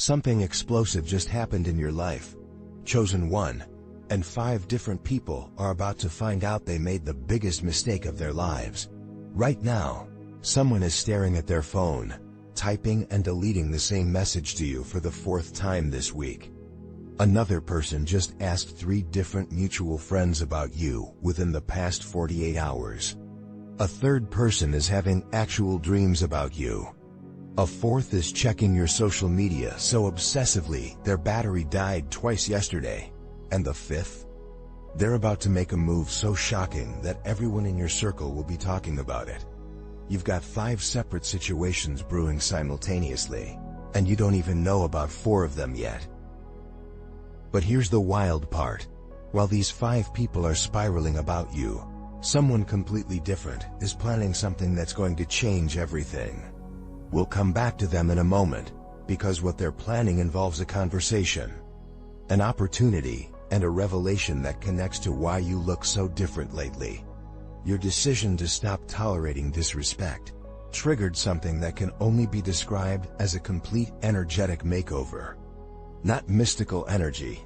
Something explosive just happened in your life. Chosen one, and 5 different people are about to find out they made the biggest mistake of their lives. Right now, someone is staring at their phone, typing and deleting the same message to you for the 4th time this week. Another person just asked 3 different mutual friends about you within the past 48 hours. A third person is having actual dreams about you. A fourth is checking your social media so obsessively their battery died twice yesterday. And the fifth? They're about to make a move so shocking that everyone in your circle will be talking about it. You've got 5 separate situations brewing simultaneously, and you don't even know about 4 of them yet. But here's the wild part. While these 5 people are spiraling about you, someone completely different is planning something that's going to change everything. We'll come back to them in a moment, because what they're planning involves a conversation, an opportunity, and a revelation that connects to why you look so different lately. Your decision to stop tolerating disrespect triggered something that can only be described as a complete energetic makeover. Not mystical energy,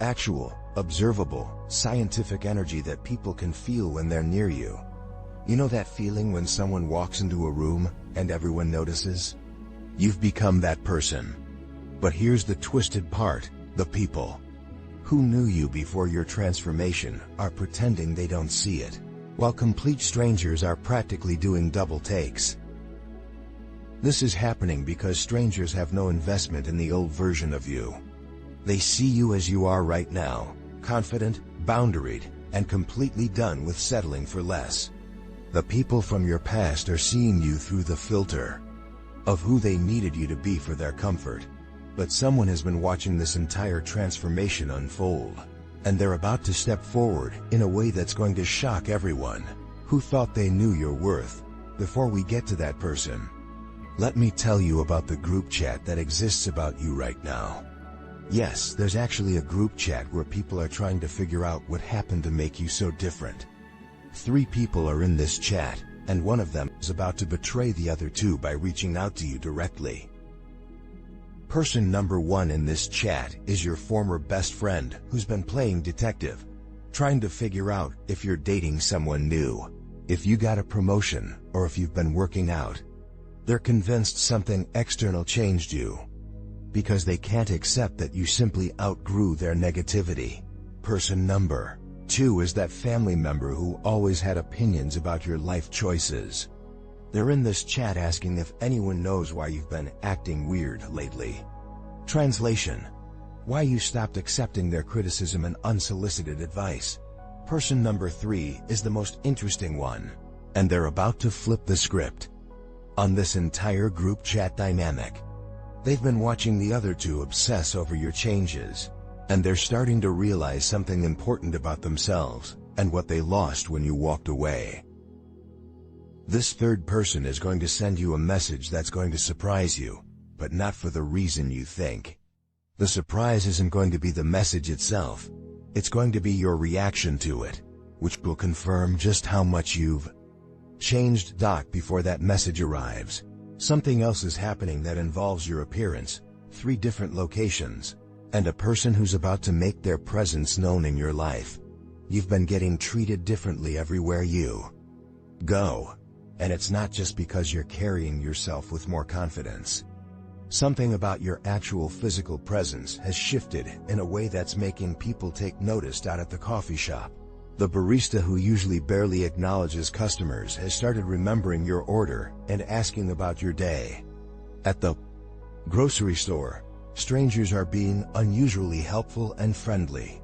actual, observable, scientific energy that people can feel when they're near you. You know that feeling when someone walks into a room and everyone notices? You've become that person. But here's the twisted part: the people who knew you before your transformation are pretending they don't see it, while complete strangers are practically doing double takes. This is happening because strangers have no investment in the old version of you. They see you as you are right now, confident, boundaried, and completely done with settling for less. The people from your past are seeing you through the filter of who they needed you to be for their comfort. But someone has been watching this entire transformation unfold, and they're about to step forward in a way that's going to shock everyone who thought they knew your worth. Before we get to that person, let me tell you about the group chat that exists about you right now. Yes, there's actually a group chat where people are trying to figure out what happened to make you so different. 3 people are in this chat, and one of them is about to betray the other 2 by reaching out to you directly. Person number 1 in this chat is your former best friend who's been playing detective, trying to figure out if you're dating someone new, if you got a promotion, or if you've been working out. They're convinced something external changed you, because they can't accept that you simply outgrew their negativity. Person number 2 is that family member who always had opinions about your life choices. They're in this chat asking if anyone knows why you've been acting weird lately. Translation: why you stopped accepting their criticism and unsolicited advice. Person number 3 is the most interesting one, and they're about to flip the script on this entire group chat dynamic. They've been watching the other 2 obsess over your changes, and they're starting to realize something important about themselves and what they lost when you walked away. This third person is going to send you a message that's going to surprise you, but not for the reason you think. The surprise isn't going to be the message itself. It's going to be your reaction to it, which will confirm just how much you've changed. Before that message arrives, something else is happening that involves your appearance, 3 different locations, and a person who's about to make their presence known in your life. You've been getting treated differently everywhere you go. And it's not just because you're carrying yourself with more confidence. Something about your actual physical presence has shifted in a way that's making people take notice. At the coffee shop, the barista who usually barely acknowledges customers has started remembering your order and asking about your day. At the grocery store, strangers are being unusually helpful and friendly.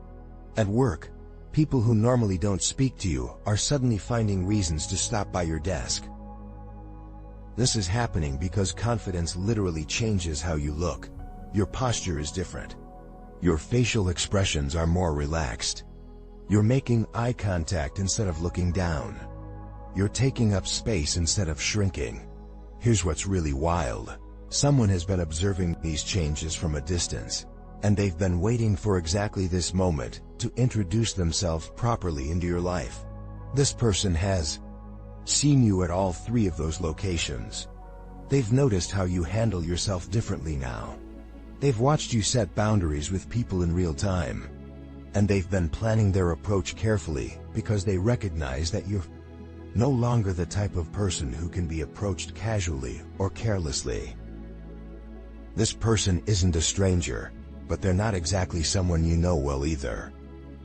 At work, people who normally don't speak to you are suddenly finding reasons to stop by your desk. This is happening because confidence literally changes how you look. Your posture is different. Your facial expressions are more relaxed. You're making eye contact instead of looking down. You're taking up space instead of shrinking. Here's what's really wild. Someone has been observing these changes from a distance, and they've been waiting for exactly this moment to introduce themselves properly into your life. This person has seen you at all 3 of those locations. They've noticed how you handle yourself differently now. They've watched you set boundaries with people in real time. And they've been planning their approach carefully because they recognize that you're no longer the type of person who can be approached casually or carelessly. This person isn't a stranger, but they're not exactly someone you know well either.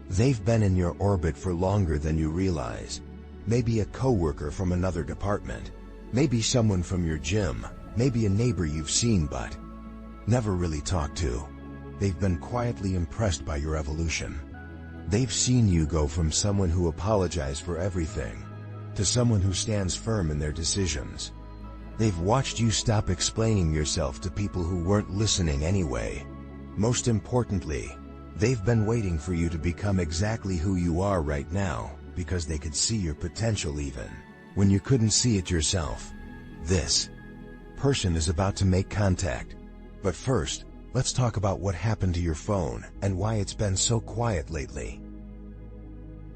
They've been in your orbit for longer than you realize. Maybe a coworker from another department, maybe someone from your gym, maybe a neighbor you've seen but never really talked to. They've been quietly impressed by your evolution. They've seen you go from someone who apologized for everything to someone who stands firm in their decisions. They've watched you stop explaining yourself to people who weren't listening anyway. Most importantly, they've been waiting for you to become exactly who you are right now because they could see your potential even when you couldn't see it yourself. This person is about to make contact. But first, let's talk about what happened to your phone and why it's been so quiet lately.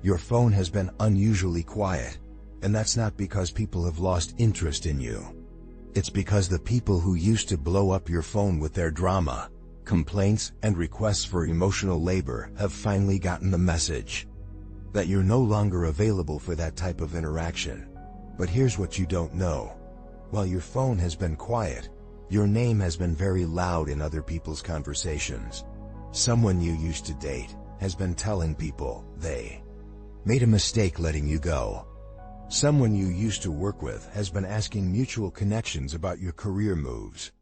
Your phone has been unusually quiet, and that's not because people have lost interest in you. It's because the people who used to blow up your phone with their drama, complaints, and requests for emotional labor have finally gotten the message that you're no longer available for that type of interaction. But here's what you don't know. While your phone has been quiet, your name has been very loud in other people's conversations. Someone you used to date has been telling people they made a mistake letting you go. Someone you used to work with has been asking mutual connections about your career moves.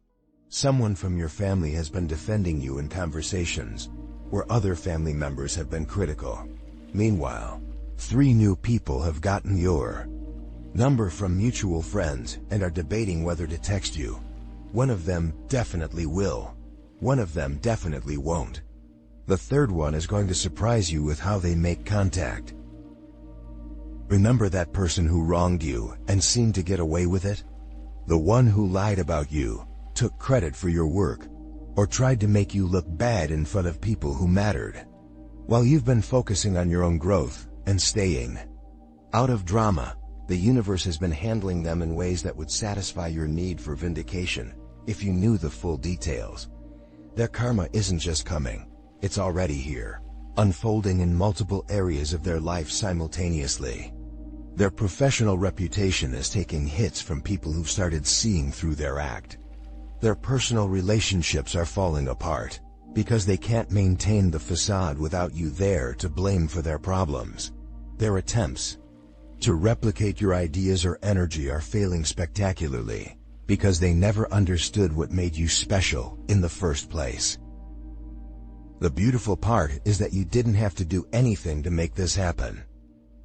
Someone from your family has been defending you in conversations where other family members have been critical. Meanwhile, 3 new people have gotten your number from mutual friends and are debating whether to text you. One of them definitely will. One of them definitely won't. The third one is going to surprise you with how they make contact. Remember that person who wronged you and seemed to get away with it? The one who lied about you, took credit for your work, or tried to make you look bad in front of people who mattered. While you've been focusing on your own growth and staying out of drama, the universe has been handling them in ways that would satisfy your need for vindication if you knew the full details. Their karma isn't just coming, it's already here, unfolding in multiple areas of their life simultaneously. Their professional reputation is taking hits from people who've started seeing through their act. Their personal relationships are falling apart because they can't maintain the facade without you there to blame for their problems. Their attempts to replicate your ideas or energy are failing spectacularly because they never understood what made you special in the first place. The beautiful part is that you didn't have to do anything to make this happen.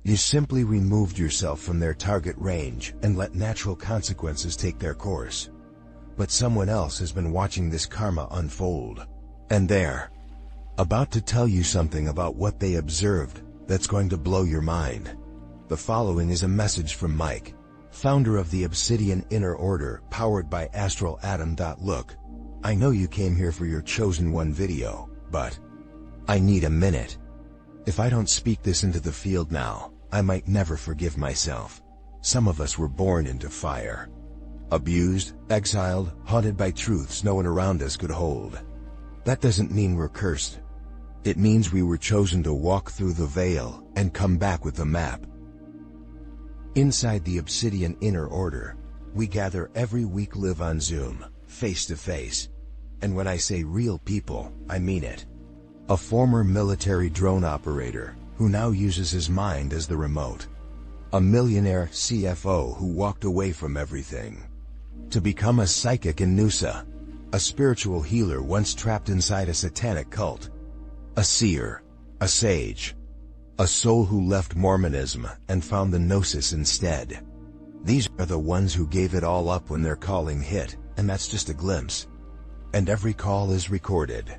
You simply removed yourself from their target range and let natural consequences take their course. But someone else has been watching this karma unfold, and they're about to tell you something about what they observed that's going to blow your mind. The following is a message from Mike, founder of the Obsidian Inner Order, powered by Astral Atom. Look, I know you came here for your chosen one video, but I need a minute. If I don't speak this into the field now, I might never forgive myself. Some of us were born into fire. Abused, exiled, haunted by truths no one around us could hold. That doesn't mean we're cursed. It means we were chosen to walk through the veil and come back with the map. Inside the Obsidian Inner Order, we gather every week, live on Zoom, face to face. And when I say real people, I mean it. A former military drone operator who now uses his mind as the remote. A millionaire CFO who walked away from everything to become a psychic in Noosa. A spiritual healer once trapped inside a satanic cult. A seer, a sage, a soul who left Mormonism and found the Gnosis instead. These are the ones who gave it all up when their calling hit, and that's just a glimpse. And every call is recorded.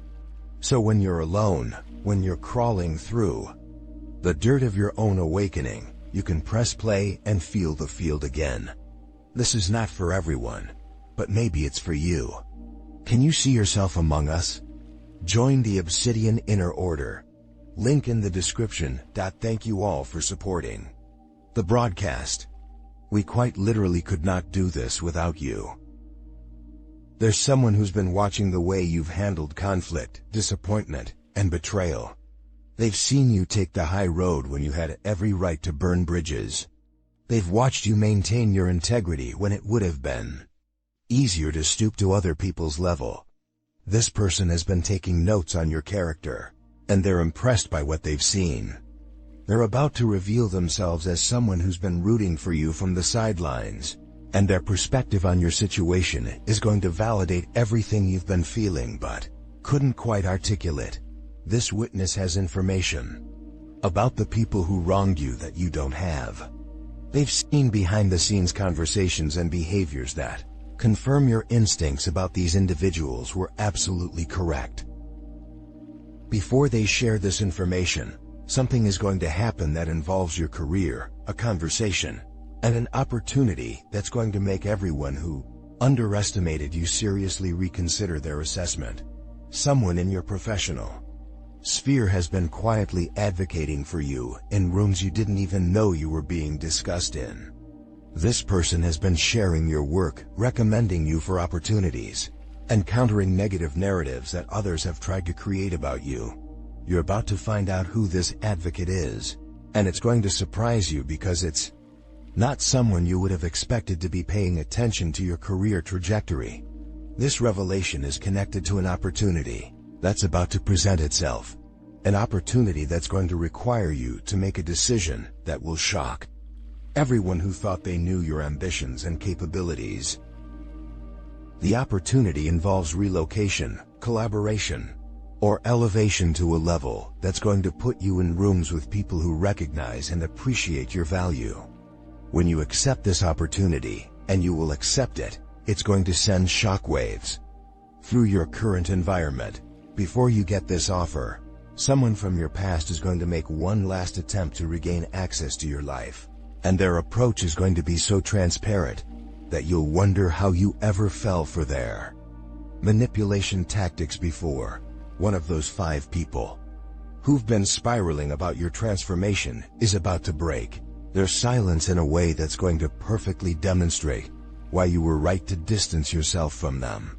So when you're alone, when you're crawling through the dirt of your own awakening, you can press play and feel the field again. This is not for everyone, but maybe it's for you. Can you see yourself among us? Join the Obsidian Inner Order. Link in the description. Thank you all for supporting the broadcast. We quite literally could not do this without you. There's someone who's been watching the way you've handled conflict, disappointment, and betrayal. They've seen you take the high road when you had every right to burn bridges. They've watched you maintain your integrity when it would have been easier to stoop to other people's level. This person has been taking notes on your character, and they're impressed by what they've seen. They're about to reveal themselves as someone who's been rooting for you from the sidelines, and their perspective on your situation is going to validate everything you've been feeling but couldn't quite articulate. This witness has information about the people who wronged you that you don't have. They've seen behind-the-scenes conversations and behaviors that confirm your instincts about these individuals were absolutely correct. Before they share this information, something is going to happen that involves your career, a conversation, and an opportunity that's going to make everyone who underestimated you seriously reconsider their assessment. Someone in your professional sphere has been quietly advocating for you in rooms you didn't even know you were being discussed in. This person has been sharing your work, recommending you for opportunities, and countering negative narratives that others have tried to create about you. You're about to find out who this advocate is, and it's going to surprise you because it's not someone you would have expected to be paying attention to your career trajectory. This revelation is connected to an opportunity that's about to present itself, an opportunity that's going to require you to make a decision that will shock everyone who thought they knew your ambitions and capabilities. The opportunity involves relocation, collaboration, or elevation to a level that's going to put you in rooms with people who recognize and appreciate your value. When you accept this opportunity, and you will accept it, it's going to send shockwaves through your current environment. Before you get this offer, someone from your past is going to make one last attempt to regain access to your life, and their approach is going to be so transparent that you'll wonder how you ever fell for their manipulation tactics before. One of those 5 people who've been spiraling about your transformation is about to break their silence in a way that's going to perfectly demonstrate why you were right to distance yourself from them.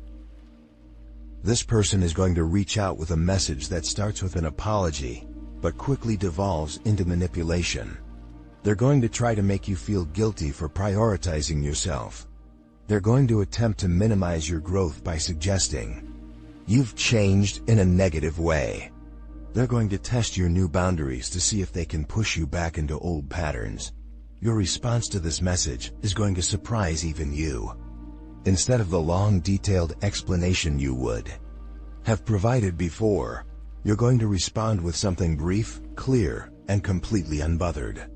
This person is going to reach out with a message that starts with an apology, but quickly devolves into manipulation. They're going to try to make you feel guilty for prioritizing yourself. They're going to attempt to minimize your growth by suggesting you've changed in a negative way. They're going to test your new boundaries to see if they can push you back into old patterns. Your response to this message is going to surprise even you. Instead of the long, detailed explanation you would have provided before, you're going to respond with something brief, clear, and completely unbothered.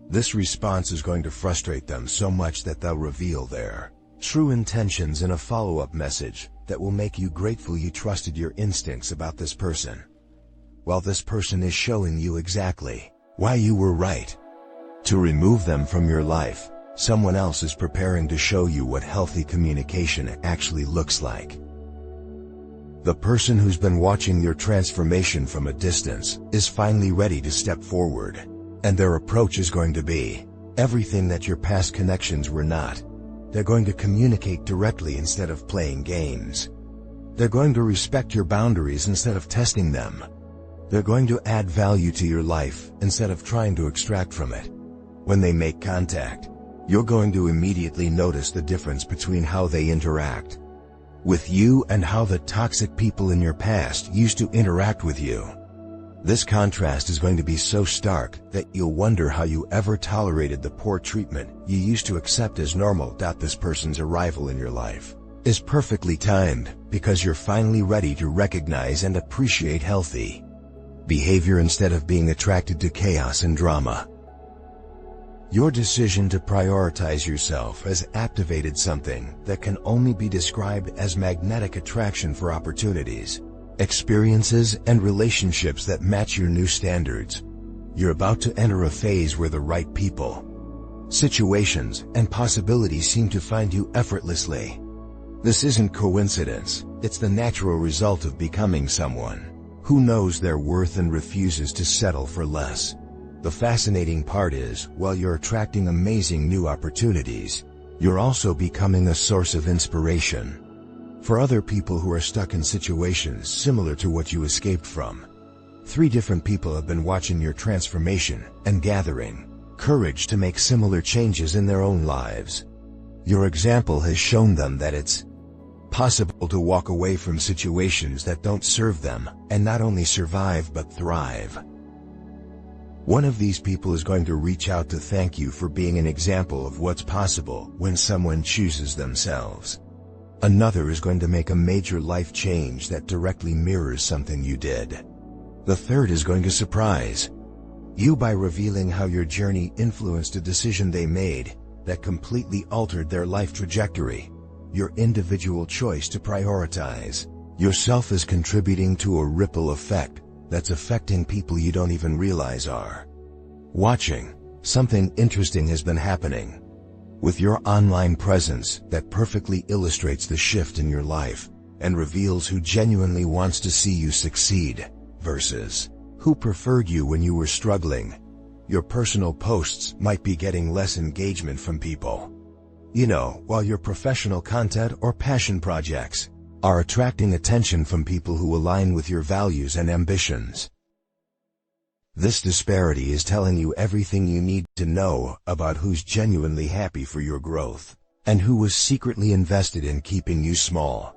This response is going to frustrate them so much that they'll reveal their true intentions in a follow-up message that will make you grateful you trusted your instincts about this person. While this person is showing you exactly why you were right to remove them from your life, someone else is preparing to show you what healthy communication actually looks like. The person who's been watching your transformation from a distance is finally ready to step forward, and their approach is going to be everything that your past connections were not. They're going to communicate directly instead of playing games. They're going to respect your boundaries instead of testing them. They're going to add value to your life instead of trying to extract from it. When they make contact, you're going to immediately notice the difference between how they interact with you and how the toxic people in your past used to interact with you. This contrast is going to be so stark that you'll wonder how you ever tolerated the poor treatment you used to accept as normal. This person's arrival in your life is perfectly timed because you're finally ready to recognize and appreciate healthy behavior instead of being attracted to chaos and drama. Your decision to prioritize yourself has activated something that can only be described as magnetic attraction for opportunities, experiences, and relationships that match your new standards. You're about to enter a phase where the right people, situations, and possibilities seem to find you effortlessly. This isn't coincidence, it's the natural result of becoming someone who knows their worth and refuses to settle for less. The fascinating part is, while you're attracting amazing new opportunities, you're also becoming a source of inspiration For other people who are stuck in situations similar to what you escaped from, 3 different people have been watching your transformation and gathering courage to make similar changes in their own lives. Your example has shown them that it's possible to walk away from situations that don't serve them and not only survive but thrive. One of these people is going to reach out to thank you for being an example of what's possible when someone chooses themselves. Another is going to make a major life change that directly mirrors something you did. The third is going to surprise you by revealing how your journey influenced a decision they made that completely altered their life trajectory. Your individual choice to prioritize yourself is contributing to a ripple effect that's affecting people you don't even realize are watching. Something interesting has been happening with your online presence that perfectly illustrates the shift in your life and reveals who genuinely wants to see you succeed versus who preferred you when you were struggling. Your personal posts might be getting less engagement from people, while your professional content or passion projects are attracting attention from people who align with your values and ambitions. This disparity is telling you everything you need to know about who's genuinely happy for your growth and who was secretly invested in keeping you small.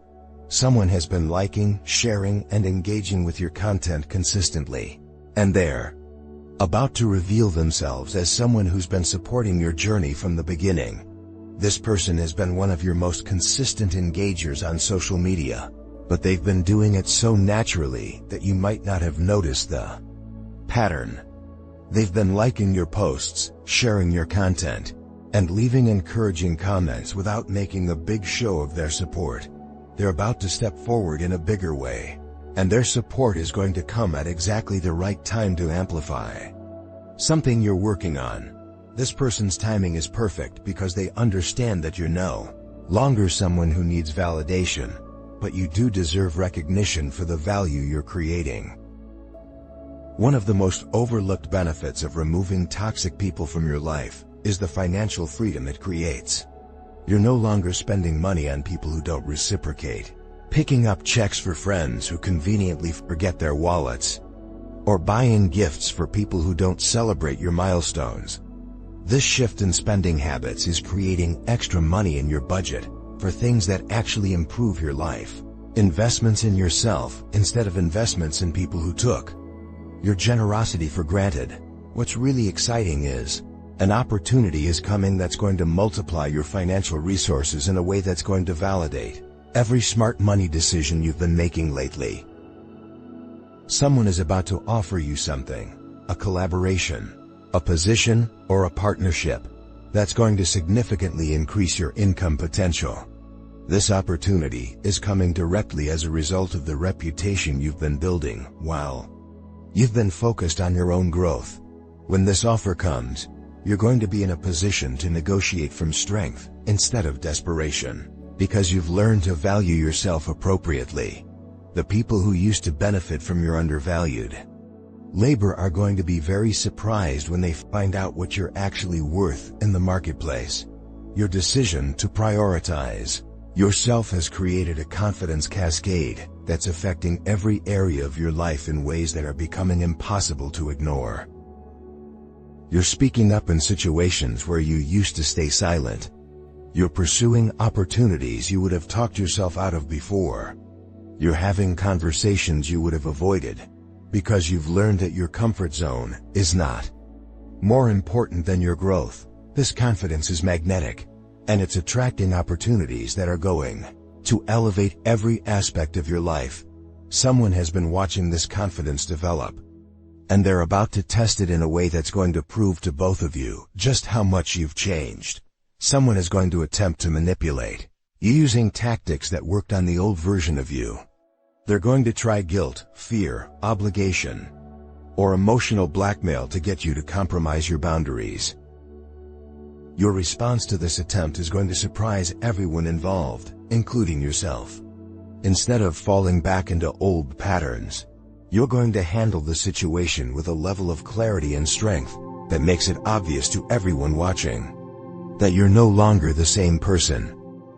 Someone has been liking, sharing, and engaging with your content consistently, and they're about to reveal themselves as someone who's been supporting your journey from the beginning. This person has been one of your most consistent engagers on social media, but they've been doing it so naturally that you might not have noticed the pattern. They've been liking your posts, sharing your content, and leaving encouraging comments without making a big show of their support. They're about to step forward in a bigger way, and their support is going to come at exactly the right time to amplify something you're working on. This person's timing is perfect because they understand that you're no longer someone who needs validation, but you do deserve recognition for the value you're creating. One of the most overlooked benefits of removing toxic people from your life is the financial freedom it creates. You're no longer spending money on people who don't reciprocate, picking up checks for friends who conveniently forget their wallets, or buying gifts for people who don't celebrate your milestones. This shift in spending habits is creating extra money in your budget for things that actually improve your life. Investments in yourself instead of investments in people who took your generosity for granted. What's really exciting is an opportunity is coming that's going to multiply your financial resources in a way that's going to validate every smart money decision you've been making lately. Someone is about to offer you something, a collaboration, a position, or a partnership that's going to significantly increase your income potential. This opportunity is coming directly as a result of the reputation you've been building while you've been focused on your own growth. When this offer comes, you're going to be in a position to negotiate from strength instead of desperation, because you've learned to value yourself appropriately. The people who used to benefit from your undervalued labor are going to be very surprised when they find out what you're actually worth in the marketplace. Your decision to prioritize yourself has created a confidence cascade that's affecting every area of your life in ways that are becoming impossible to ignore. You're speaking up in situations where you used to stay silent. You're pursuing opportunities you would have talked yourself out of before. You're having conversations you would have avoided because you've learned that your comfort zone is not more important than your growth. This confidence is magnetic, and it's attracting opportunities that are going to elevate every aspect of your life. Someone has been watching this confidence develop, and they're about to test it in a way that's going to prove to both of you just how much you've changed. Someone is going to attempt to manipulate you using tactics that worked on the old version of you. They're going to try guilt, fear, obligation, or emotional blackmail to get you to compromise your boundaries. Your response to this attempt is going to surprise everyone involved, including yourself. Instead of falling back into old patterns, you're going to handle the situation with a level of clarity and strength that makes it obvious to everyone watching that you're no longer the same person.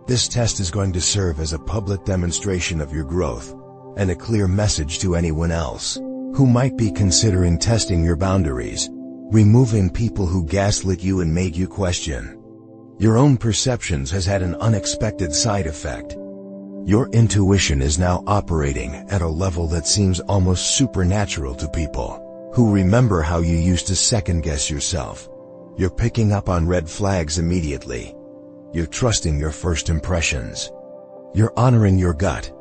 This test is going to serve as a public demonstration of your growth, and a clear message to anyone else who might be considering testing your boundaries, removing people who gaslit you and made you question your own perceptions has had an unexpected side effect. Your intuition is now operating at a level that seems almost supernatural to people who remember how you used to second-guess yourself. You're picking up on red flags immediately. You're trusting your first impressions. You're honoring your gut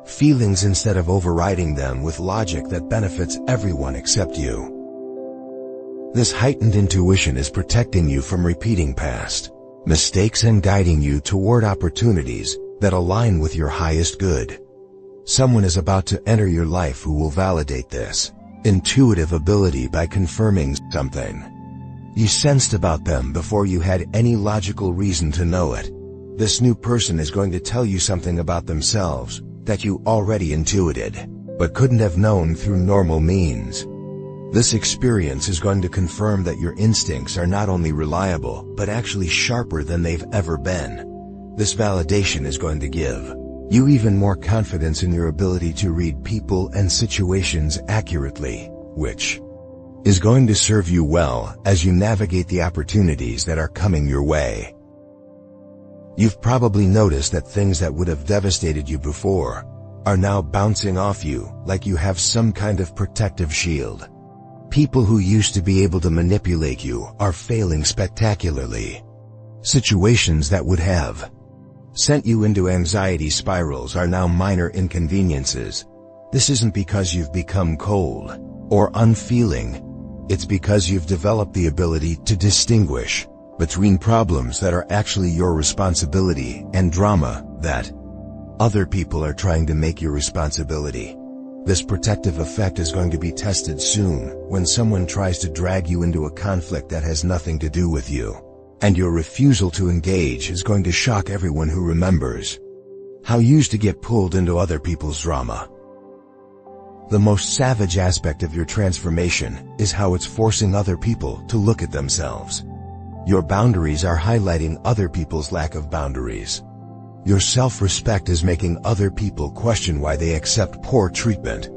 feelings instead of overriding them with logic that benefits everyone except you. This heightened intuition is protecting you from repeating past mistakes and guiding you toward opportunities that align with your highest good. Someone is about to enter your life who will validate this intuitive ability by confirming something you sensed about them before you had any logical reason to know it. This new person is going to tell you something about themselves that you already intuited, but couldn't have known through normal means. This experience is going to confirm that your instincts are not only reliable, but actually sharper than they've ever been. This validation is going to give you even more confidence in your ability to read people and situations accurately, which is going to serve you well as you navigate the opportunities that are coming your way. You've probably noticed that things that would have devastated you before are now bouncing off you like you have some kind of protective shield. People who used to be able to manipulate you are failing spectacularly. Situations that would have sent you into anxiety spirals are now minor inconveniences. This isn't because you've become cold or unfeeling. It's because you've developed the ability to distinguish between problems that are actually your responsibility and drama that other people are trying to make your responsibility. This protective effect is going to be tested soon when someone tries to drag you into a conflict that has nothing to do with you. And your refusal to engage is going to shock everyone who remembers how you used to get pulled into other people's drama. The most savage aspect of your transformation is how it's forcing other people to look at themselves. Your boundaries are highlighting other people's lack of boundaries. Your self-respect is making other people question why they accept poor treatment.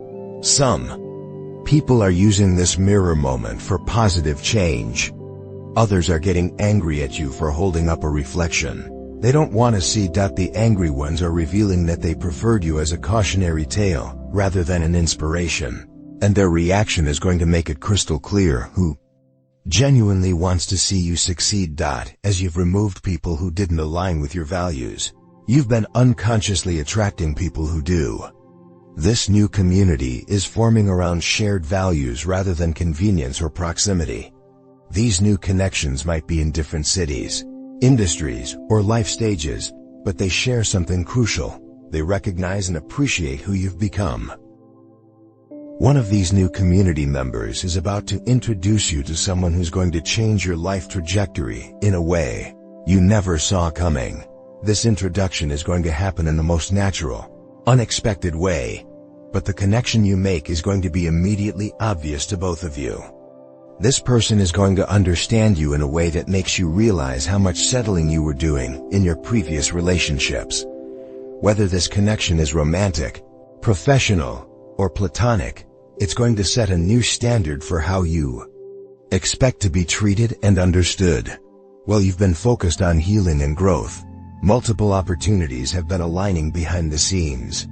Some people are using this mirror moment for positive change. Others are getting angry at you for holding up a reflection. They don't want to see that the angry ones are revealing that they preferred you as a cautionary tale rather than an inspiration. And their reaction is going to make it crystal clear who genuinely wants to see you succeed. As you've removed people who didn't align with your values, you've been unconsciously attracting people who do. This new community is forming around shared values rather than convenience or proximity. These new connections might be in different cities, industries, or life stages, but they share something crucial. They recognize and appreciate who you've become. One of these new community members is about to introduce you to someone who's going to change your life trajectory in a way you never saw coming. This introduction is going to happen in the most natural, unexpected way, but the connection you make is going to be immediately obvious to both of you. This person is going to understand you in a way that makes you realize how much settling you were doing in your previous relationships. Whether this connection is romantic, professional, or platonic, it's going to set a new standard for how you expect to be treated and understood. While you've been focused on healing and growth, multiple opportunities have been aligning behind the scenes.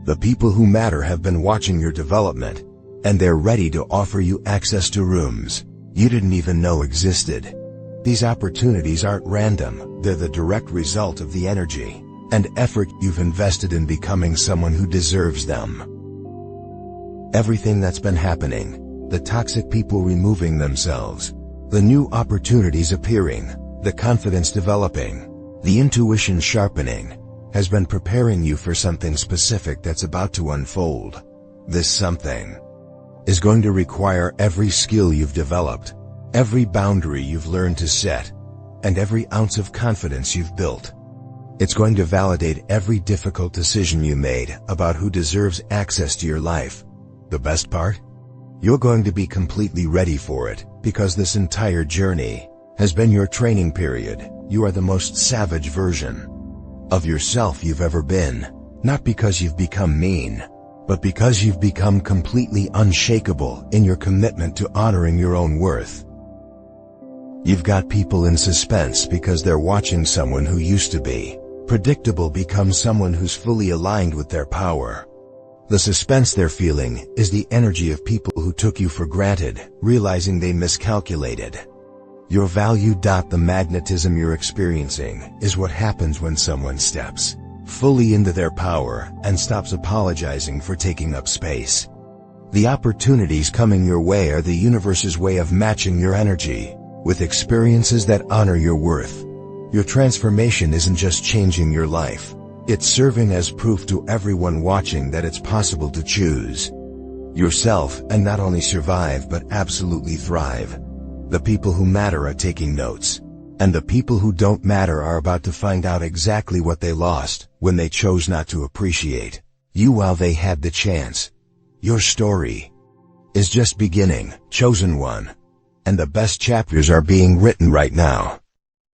The people who matter have been watching your development, and they're ready to offer you access to rooms you didn't even know existed. These opportunities aren't random, they're the direct result of the energy and effort you've invested in becoming someone who deserves them. Everything that's been happening, the toxic people removing themselves, the new opportunities appearing, the confidence developing, the intuition sharpening, has been preparing you for something specific that's about to unfold. This something is going to require every skill you've developed, every boundary you've learned to set, and every ounce of confidence you've built. It's going to validate every difficult decision you made about who deserves access to your life. The best part? You're going to be completely ready for it, because this entire journey has been your training period. You are the most savage version of yourself you've ever been, not because you've become mean, but because you've become completely unshakable in your commitment to honoring your own worth. You've got people in suspense because they're watching someone who used to be predictable become someone who's fully aligned with their power. The suspense they're feeling is the energy of people who took you for granted, realizing they miscalculated your value. The magnetism you're experiencing is what happens when someone steps fully into their power and stops apologizing for taking up space. The opportunities coming your way are the universe's way of matching your energy with experiences that honor your worth. Your transformation isn't just changing your life, it's serving as proof to everyone watching that it's possible to choose yourself and not only survive but absolutely thrive. The people who matter are taking notes, and the people who don't matter are about to find out exactly what they lost when they chose not to appreciate you while they had the chance. Your story is just beginning, chosen one, and the best chapters are being written right now.